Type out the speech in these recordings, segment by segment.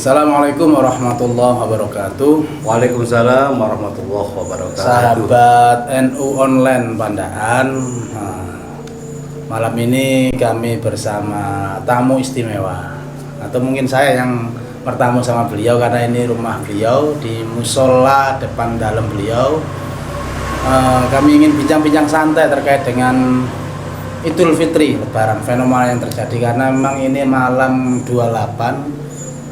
Assalamualaikum warahmatullahi wabarakatuh. Waalaikumsalam warahmatullahi wabarakatuh. Sahabat NU Online Pandaan, malam ini kami bersama tamu istimewa, atau mungkin saya yang bertamu sama beliau karena ini rumah beliau di musola depan dalam beliau. Kami ingin bincang-bincang santai terkait dengan Idul Fitri Lebaran, fenomena yang terjadi karena memang ini malam 28,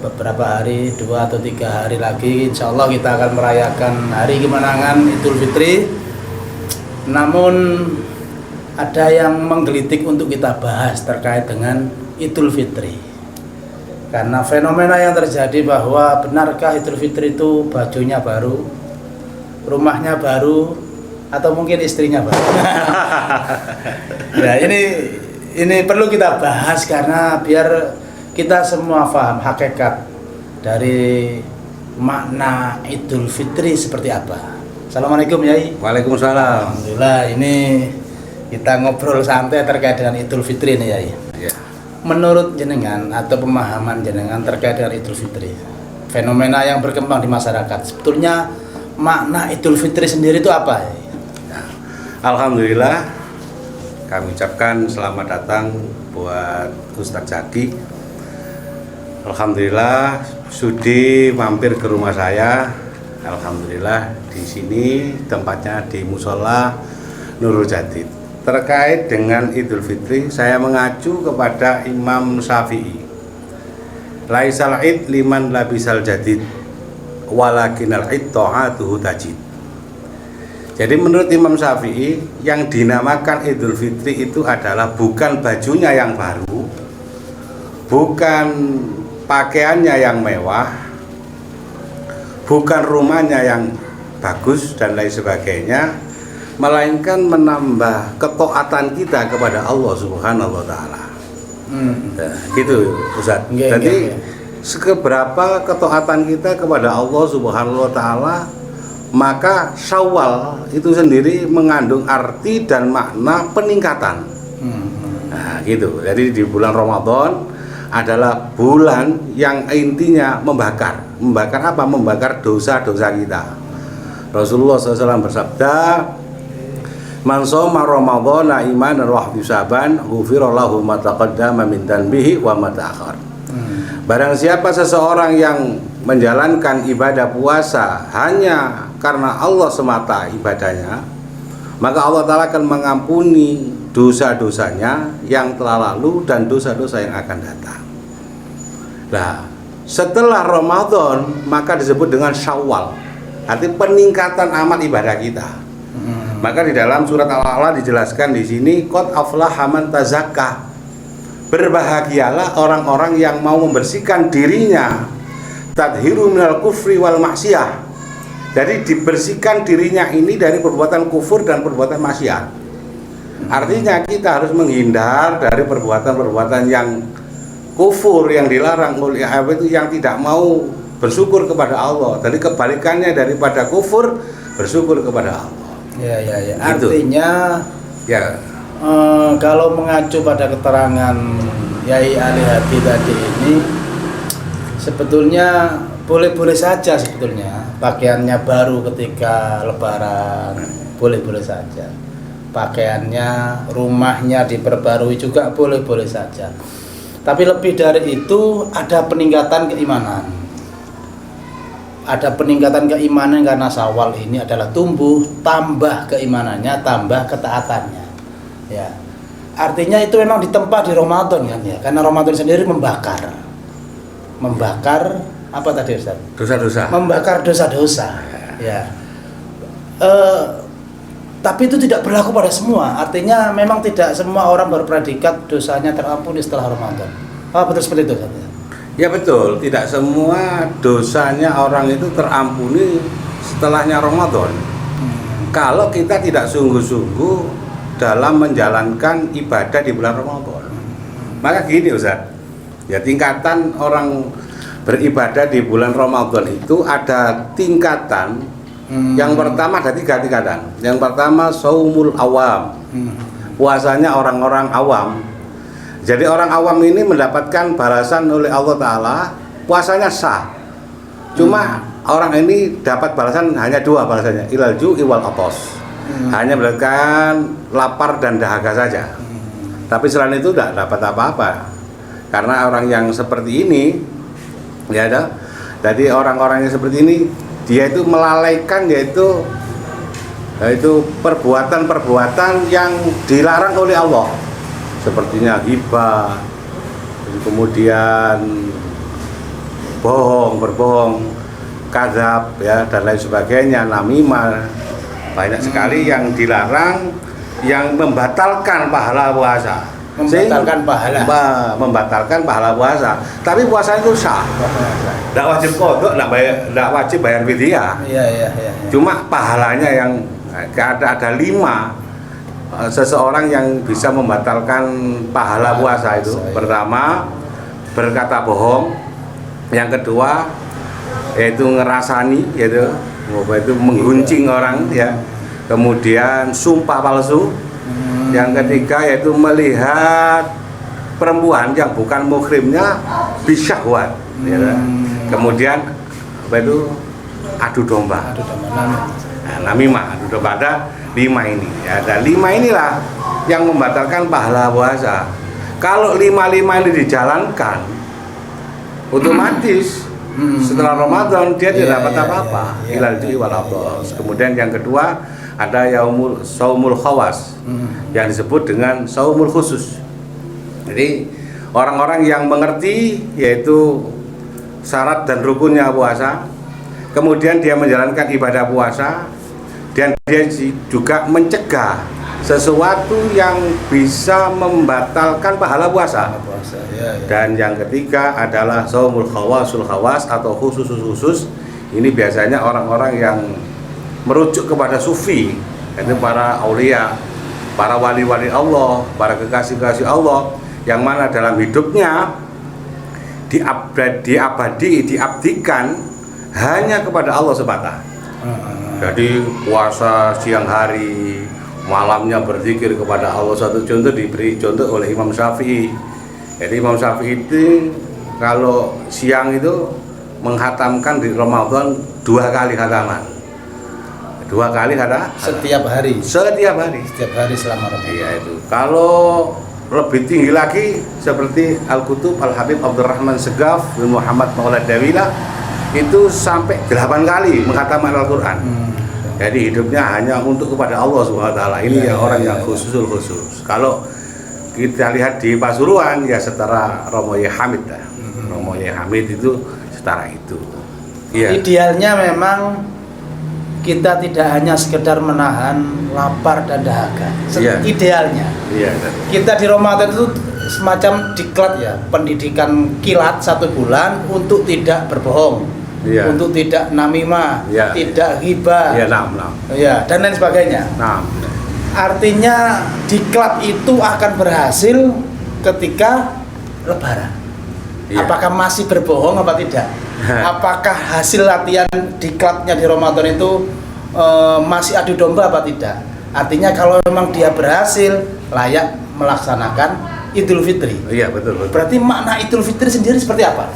beberapa hari, 2 atau 3 hari lagi insya Allah kita akan merayakan hari kemenangan Idul Fitri. Namun ada yang menggelitik untuk kita bahas terkait dengan Idul Fitri, karena fenomena yang terjadi bahwa benarkah Idul Fitri itu bajunya baru, rumahnya baru, atau mungkin istrinya baru. Ya, ini perlu kita bahas karena biar kita semua paham hakikat dari makna Idul Fitri seperti apa. Assalamualaikum Yai. Waalaikumsalam. Alhamdulillah, ini kita ngobrol santai terkait dengan Idul Fitri nih Yai. Ya. Menurut jenengan atau pemahaman jenengan terkait dengan Idul Fitri, fenomena yang berkembang di masyarakat, sebetulnya makna Idul Fitri sendiri itu apa Yai? Ya. Alhamdulillah, kami ucapkan selamat datang buat Ustadz Zaki. Alhamdulillah sudi mampir ke rumah saya. Alhamdulillah di sini tempatnya di musola Nurul Jadid. Terkait dengan Idul Fitri, saya mengacu kepada Imam Syafi'i. Laisal id liman labisal jadid, walakinal id ta'atuhu tajid. Jadi menurut Imam Syafi'i, yang dinamakan Idul Fitri itu adalah bukan bajunya yang baru, bukan pakaiannya yang mewah, bukan rumahnya yang bagus dan lain sebagainya, melainkan menambah ketaatan kita kepada Allah Subhanahu wa taala. Nah, gitu Ustaz. Jadi seberapa ketaatan kita kepada Allah Subhanahu wa taala, maka Syawal itu sendiri mengandung arti dan makna peningkatan. Nah, gitu. Jadi di bulan Ramadan adalah bulan yang intinya membakar apa? Membakar dosa-dosa kita. Rasulullah SAW bersabda, "Man shoma Ramadhana imanan wa ihtisaban, ghufira lahu ma taqaddama min dhanbihi wa ma ta'akhkhar." Barang siapa seseorang yang menjalankan ibadah puasa hanya karena Allah semata ibadahnya, maka Allah Ta'ala akan mengampuni dosa-dosanya yang telah lalu dan dosa-dosa yang akan datang. Nah, setelah Ramadan maka disebut dengan Syawal, arti peningkatan amal ibadah kita. Maka di dalam surat Al-A'la dijelaskan di sini, qad aflaha man tazakka. Berbahagialah orang-orang yang mau membersihkan dirinya, tadhiru minal kufri wal maksiyah. Jadi dibersihkan dirinya ini dari perbuatan kufur dan perbuatan maksiat. Artinya kita harus menghindar dari perbuatan-perbuatan yang kufur, yang dilarang oleh itu, yang tidak mau bersyukur kepada Allah. Jadi kebalikannya daripada kufur, bersyukur kepada Allah. Ya. Gitu. Artinya Ya. Kalau mengacu pada keterangan Yai Ali Hadi tadi ini, sebetulnya boleh-boleh saja sebetulnya pakaiannya baru ketika Lebaran, boleh-boleh saja. Pakaiannya, rumahnya diperbarui juga boleh-boleh saja. Tapi lebih dari itu ada peningkatan keimanan. Ada peningkatan keimanan karena Syawal ini adalah tumbuh, tambah keimanannya, tambah ketaatannya. Ya. Artinya itu memang ditempa di Ramadan kan ya. Karena Ramadan sendiri membakar apa tadi Ustaz? Dosa-dosa. Membakar dosa-dosa. Ya. Tapi itu tidak berlaku pada semua. Artinya memang tidak semua orang berpredikat dosanya terampuni setelah Ramadan. Betul seperti itu? Ya betul, tidak semua dosanya orang itu terampuni setelahnya Ramadan. Kalau kita tidak sungguh-sungguh dalam menjalankan ibadah di bulan Ramadan. Maka gini Ustaz, ya tingkatan orang beribadah di bulan Ramadan itu ada tingkatan. Yang pertama ada 3 tingkatan. Yang pertama saumul awam, puasanya orang-orang awam. Jadi orang awam ini mendapatkan balasan oleh Allah Ta'ala puasanya sah. Cuma orang ini dapat balasan hanya 2 balasannya, ilal ju'i wal atos. Hanya mendapatkan lapar dan dahaga saja. Tapi selain itu tidak dapat apa-apa. Karena orang yang seperti ini, ya ada. Jadi orang-orang yang seperti ini, dia itu melalaikan yaitu perbuatan-perbuatan yang dilarang oleh Allah. Sepertinya ghibah, kemudian berbohong, kadzab, ya, dan lain sebagainya, namimah. Banyak sekali yang dilarang, yang membatalkan pahala puasa. Membatalkan pahala puasa. Tapi puasa itu sah. Tidak wajib qadha, tidak wajib bayar fidyah. Iya. Cuma pahalanya yang ada 5 seseorang yang bisa membatalkan pahala puasa itu. Pertama, berkata bohong. Yang kedua, yaitu ngerasani, yaitu mengguncing orang, ya. Kemudian sumpah palsu. Yang ketiga yaitu melihat perempuan yang bukan muhrimnya bisyahwat, ya. Kemudian adu domba. Namimah, adu domba. Ada 5 ini. Ya, ada 5 inilah yang membatalkan pahala puasa. Kalau 5 ini dijalankan, otomatis setelah Ramadan dia tidak dapat apa-apa. Ilal ju'i wal atos. Kemudian yang kedua ada saumul khawas, yang disebut dengan saumul khusus. Jadi orang-orang yang mengerti yaitu syarat dan rukunnya puasa, kemudian dia menjalankan ibadah puasa, dan dia juga mencegah sesuatu yang bisa membatalkan pahala puasa. Dan yang ketiga adalah saumul khawasul khawas atau khusus. Ini biasanya orang-orang yang merujuk kepada sufi, yaitu para aulia, para wali-wali Allah, para kekasih-kekasih Allah, yang mana dalam hidupnya diabdikan hanya kepada Allah semata. Jadi puasa siang hari, malamnya berzikir kepada Allah. Satu contoh diberi contoh oleh Imam Syafi'i. Jadi Imam Syafi'i itu kalau siang itu menghatamkan di Ramadan 2 kali khataman. 2 kali setiap hari selama Ramadan. Iya itu. Kalau lebih tinggi lagi seperti Al-Kutub Al-Habib Abdurrahman Segaf bin Muhammad Maulad Dawila itu sampai 8 kali menghatamkan Al-Quran. Jadi hidupnya hanya untuk kepada Allah Subhanahu wa taala. Ini orang yang khusus. Kalau kita lihat di Pasuruan ya setara Romo Yai Hamid. Romo Yai Hamid itu setara itu. Iya. Idealnya memang kita tidak hanya sekedar menahan lapar dan dahaga. Idealnya. Iya. Kita di Ramadan itu semacam diklat, ya, pendidikan kilat 1 bulan untuk tidak berbohong, untuk tidak namimah, tidak ghibah, dan lain sebagainya. Artinya diklat itu akan berhasil ketika Lebaran. Apakah masih berbohong apa tidak? Apakah hasil latihan diklatnya di Ramadan itu masih adu domba apa tidak? Artinya kalau memang dia berhasil, layak melaksanakan Idul Fitri. Iya, betul. Berarti makna Idul Fitri sendiri seperti apa?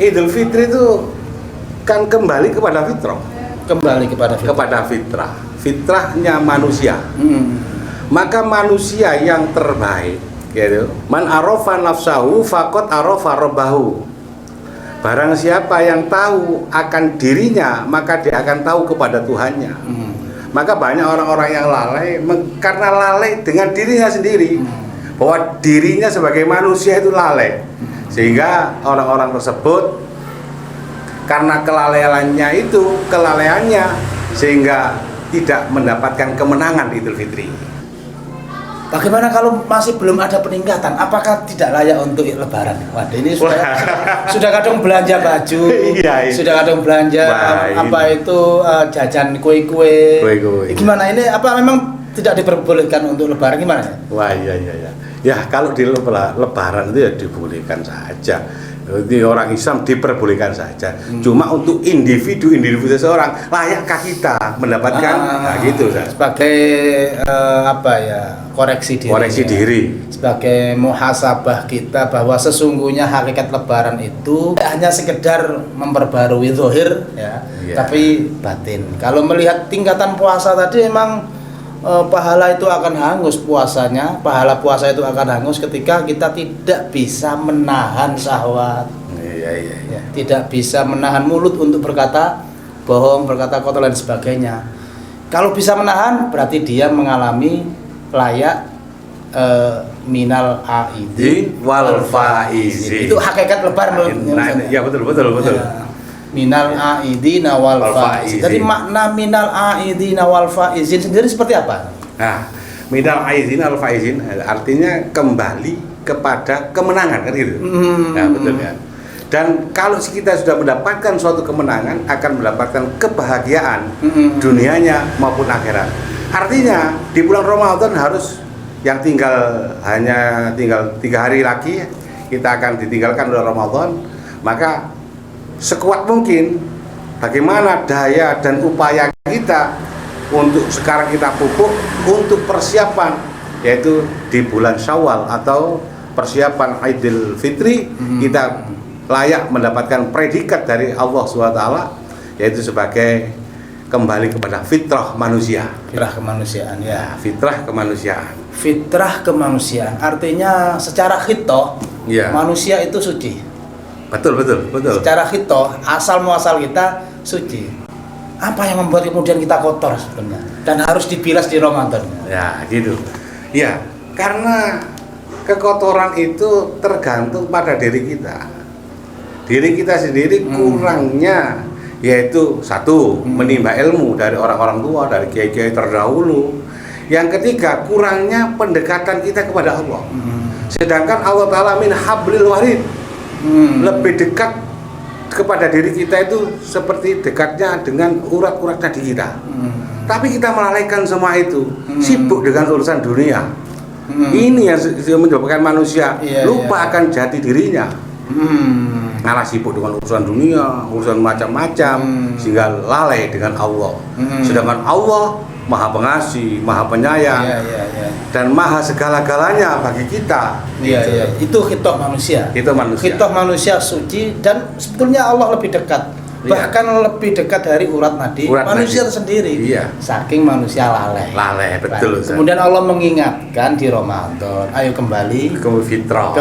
Idul Fitri itu kan kembali kepada fitrah. Kepada fitrah. Fitrahnya manusia. Maka manusia yang terbaik, gitu. Man arafa nafsahu faqad arafa rabbahu. Barang siapa yang tahu akan dirinya, maka dia akan tahu kepada Tuhannya. Maka banyak orang-orang yang lalai karena lalai dengan dirinya sendiri. Bahwa dirinya sebagai manusia itu lalai. Sehingga orang-orang tersebut karena kelalaiannya sehingga tidak mendapatkan kemenangan di Idul Fitri. Bagaimana kalau masih belum ada peningkatan? Apakah tidak layak untuk Lebaran? Waduh, ini sudah kadang belanja baju, sudah kadang belanja jajan kue-kue. Gimana ini? Apa memang tidak diperbolehkan untuk Lebaran? Gimana? Ya kalau di Lebaran itu ya dibolehkan saja. Di orang Islam diperbolehkan saja. Cuma untuk individu seseorang, layakkah kita mendapatkan gitu sebagai koreksi diri. Koreksi diri. Sebagai muhasabah kita bahwa sesungguhnya hakikat Lebaran itu tidak hanya sekedar memperbarui zahir ya, tapi batin. Kalau melihat tingkatan puasa tadi memang pahala itu akan hangus puasanya, pahala puasa itu akan hangus ketika kita tidak bisa menahan syahwat. Ya, tidak bisa menahan mulut untuk berkata bohong, berkata kotor dan sebagainya. Kalau bisa menahan berarti dia mengalami layak minal aidin wal faizin. Itu hakikat Lebaran. Ya betul. Ya. Minal aidin wal faizin. Jadi makna minal aidin wal faizin sendiri seperti apa? Nah, minal aidin wal faizin artinya kembali kepada kemenangan kan gitu. Nah, betul kan. Dan kalau kita sudah mendapatkan suatu kemenangan akan mendapatkan kebahagiaan dunianya maupun akhirat. Artinya di bulan Ramadan harus yang hanya tinggal 3 hari lagi kita akan ditinggalkan oleh Ramadan, maka sekuat mungkin bagaimana daya dan upaya kita untuk sekarang kita pupuk untuk persiapan, yaitu di bulan Syawal atau persiapan Idul Fitri, kita layak mendapatkan predikat dari Allah SWT, yaitu sebagai kembali kepada fitrah manusia. Fitrah kemanusiaan ya. Fitrah kemanusiaan. Fitrah kemanusiaan artinya secara khitoh manusia itu suci. Betul. Secara khitoh asal muasal kita suci. Apa yang membuat kemudian kita kotor sebenarnya dan harus dibilas di Ramadan? Ya gitu. Ya karena kekotoran itu tergantung pada diri kita. Diri kita sendiri kurangnya, yaitu satu, menimba ilmu dari orang-orang tua, dari kiai-kiai terdahulu. Yang ketiga, kurangnya pendekatan kita kepada Allah. Sedangkan Allah Ta'ala min hablil warid, lebih dekat kepada diri kita itu seperti dekatnya dengan urat-urat nadi kita. Tapi kita melalaikan semua itu, sibuk dengan urusan dunia. Ini yang menyebabkan manusia lupa akan jati dirinya. Malah sibuk dengan urusan dunia, urusan macam-macam, sehingga lalai dengan Allah. Sedangkan Allah Maha Pengasih, Maha Penyayang, dan Maha segala-galanya bagi kita. Itu khitoh manusia. Khitoh manusia suci dan sebetulnya Allah lebih dekat. Bahkan lebih dekat dari urat nadi manusia itu sendiri. Saking manusia lalai. Betul. Kemudian Allah mengingatkan di Ramadan, ayo kembali ke fitrah.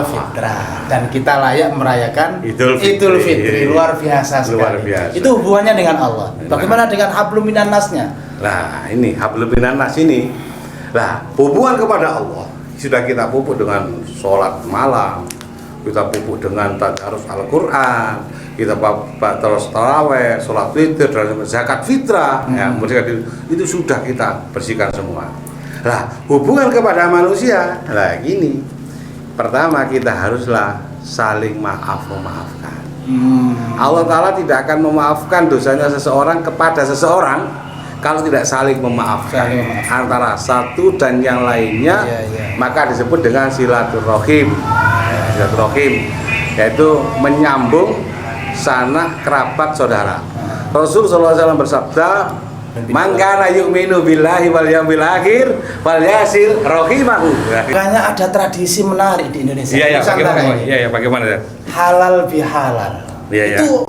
Dan kita layak merayakan Idul Fitri. Luar biasa sekali. Itu hubungannya dengan Allah. Bagaimana dengan hablum minan nasnya? Nah, ini hablum minan nas ini. Nah, hubungan kepada Allah sudah kita pupuk dengan sholat malam, kita pupuk dengan tadarus Al-Qur'an, kita terus taraweh, sholat witir, dan zakat fitrah, itu sudah kita bersihkan semua. Nah, hubungan kepada manusia, nah gini, pertama kita haruslah saling memaafkan. Allah Ta'ala tidak akan memaafkan dosanya seseorang kepada seseorang kalau tidak saling memaafkan antara satu dan yang lainnya, maka disebut dengan silaturahim. Yaitu menyambung sanak kerabat saudara. Rasul SAW bersabda, "Man kana yu'minu billahi wal yawmil akhir falyasir rahimahu." Makanya ada tradisi menarik di Indonesia. Bagaimana? Halal bihalal. Itu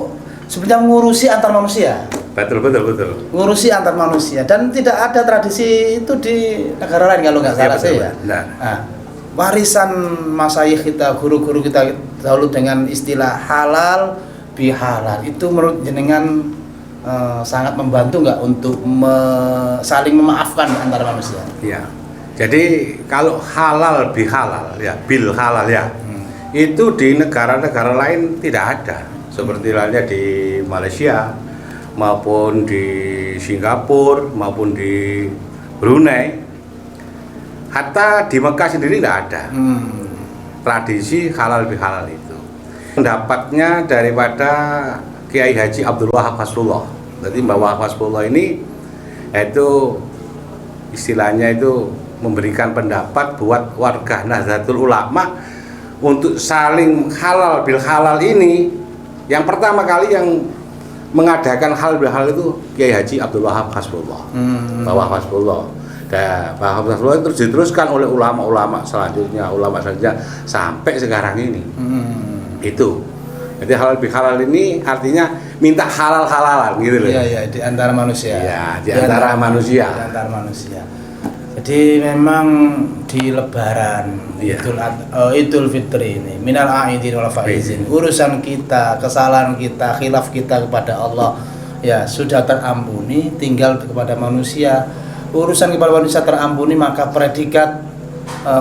sebenarnya mengurusi antar manusia. Betul. Ngurusi antar manusia, dan tidak ada tradisi itu di negara lain kalau nggak salah saya. Warisan masyayikh kita, guru-guru kita dahulu dengan istilah halal bihalal itu menurut jenengan sangat membantu nggak untuk saling memaafkan antara manusia? Iya. Jadi kalau halal bihalal bil halal itu di negara-negara lain tidak ada. Seperti halnya di Malaysia, maupun di Singapura, maupun di Brunei, hatta di Mekah sendiri tidak ada tradisi halal bihalal itu. Pendapatnya daripada Kiai Haji Abdul Wahab Hasbullah. Jadi Mbah Wahab Hasbullah ini itu istilahnya itu memberikan pendapat buat warga Nahdlatul Ulama untuk saling halal bil halal ini. Yang pertama kali yang mengadakan hal bil hal itu Kiai Haji Abdul Wahab Hasbullah, Mbah Wahab Hasbullah. Paham Rasulullah terus diteruskan oleh ulama-ulama selanjutnya sampai sekarang ini. Itu. Jadi halal bihalal ini artinya minta halal-halalan gitu loh. Iya, iya, di antara manusia. Iya, di antara manusia. Di antara manusia. Jadi memang di Lebaran, Iya. Idul Fitri ini, minal aidin wal faizin, urusan kita, kesalahan kita, khilaf kita kepada Allah, ya sudah terampuni, tinggal kepada manusia. Urusan kepada manusia terampuni, maka predikat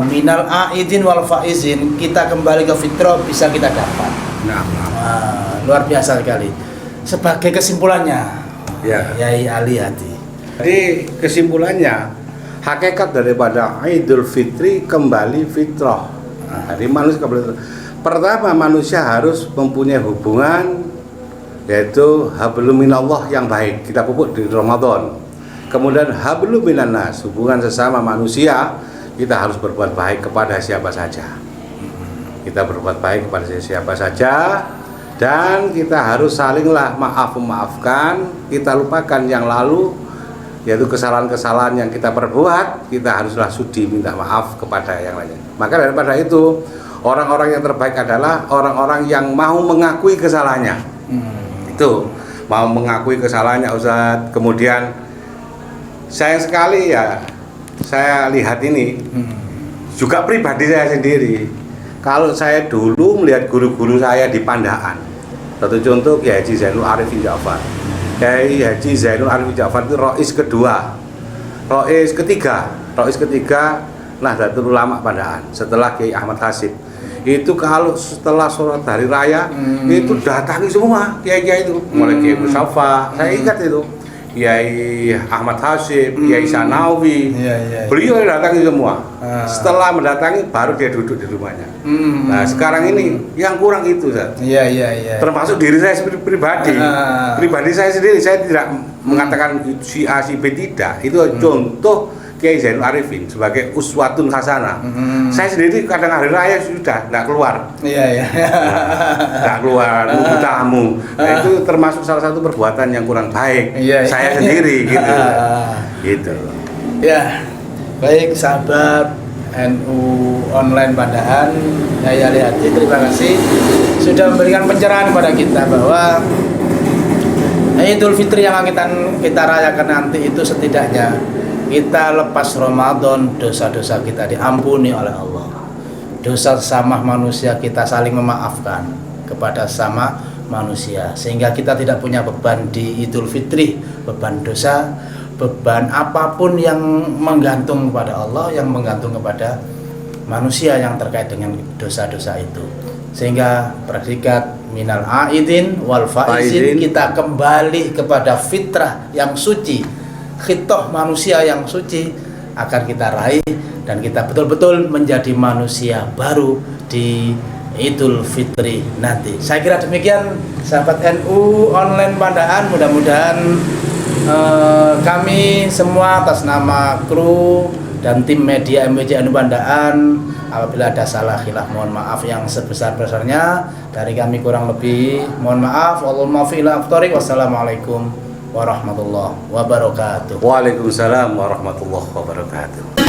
minal aidin wal faizin, kita kembali ke fitrah bisa kita dapat. Nah. Luar biasa sekali. Sebagai kesimpulannya, Ya. Yai Ali Hadi. Jadi kesimpulannya, hakikat daripada Idul Fitri kembali fitrah. Jadi manusia kembali. Pertama, manusia harus mempunyai hubungan, yaitu hablum minallah yang baik, kita pupuk di Ramadan. Kemudian hablum minannas, hubungan sesama manusia, kita harus berbuat baik kepada siapa saja. Kita berbuat baik kepada siapa saja, dan kita harus salinglah memaafkan, kita lupakan yang lalu, yaitu kesalahan-kesalahan yang kita perbuat, kita haruslah sudi minta maaf kepada yang lainnya. Maka daripada itu, orang-orang yang terbaik adalah orang-orang yang mau mengakui kesalahannya. Itu mau mengakui kesalahannya, Ustaz. Kemudian sayang sekali ya, saya lihat ini juga pribadi saya sendiri. Kalau saya dulu melihat guru-guru saya di Pandaan, satu contoh Kiai Haji Zainul Arifin Ja'far. Kiai Haji Zainul Arifin Ja'far itu rois kedua, rois ketiga Nahdlatul Ulama Pandaan setelah Kiai Ahmad Hasib. Itu kalau setelah sholat hari raya itu datangi semua kiai-kiai itu, mulai Kiai Mustafa, saya ingat itu Kiai Ahmad Hasib, Kiai Sanawi, beliau yang datangi semua. Setelah mendatangi baru dia duduk di rumahnya. Nah sekarang ini yang kurang itu, Zat. Iya. Termasuk diri saya pribadi. Pribadi saya sendiri, saya tidak mengatakan si A si B, tidak. Itu contoh Kiai Zainul Arifin sebagai uswatun hasanah. Saya sendiri kadang hari raya sudah tidak keluar. Iya. Tidak keluar, nunggu tamu. Nah, itu termasuk salah satu perbuatan yang kurang baik. Saya sendiri gitu. Gitu. Ya, baik sahabat NU online Pandaan, Yai Ali Hadi, terima kasih sudah memberikan pencerahan kepada kita bahwa Idul Fitri yang akan kita rayakan nanti itu setidaknya kita lepas Ramadan, dosa-dosa kita diampuni oleh Allah. Dosa sesama manusia kita saling memaafkan kepada sama manusia, sehingga kita tidak punya beban di Idul Fitri, beban dosa, beban apapun yang menggantung kepada Allah, yang menggantung kepada manusia yang terkait dengan dosa-dosa itu. Sehingga predikat minal aidin wal faizin, kita kembali kepada fitrah yang suci, khitoh manusia yang suci akan kita raih, dan kita betul-betul menjadi manusia baru di Idul Fitri nanti. Saya kira demikian sahabat NU online Pandaan. Mudah-mudahan kami semua atas nama kru dan tim media MWJ NU Pandaan, apabila ada salah khilaf mohon maaf yang sebesar-besarnya. Dari kami kurang lebih mohon maaf. Allahumma fi ila aftari. Wassalamualaikum warahmatullahi wabarakatuh. Waalaikumsalam warahmatullahi wabarakatuh.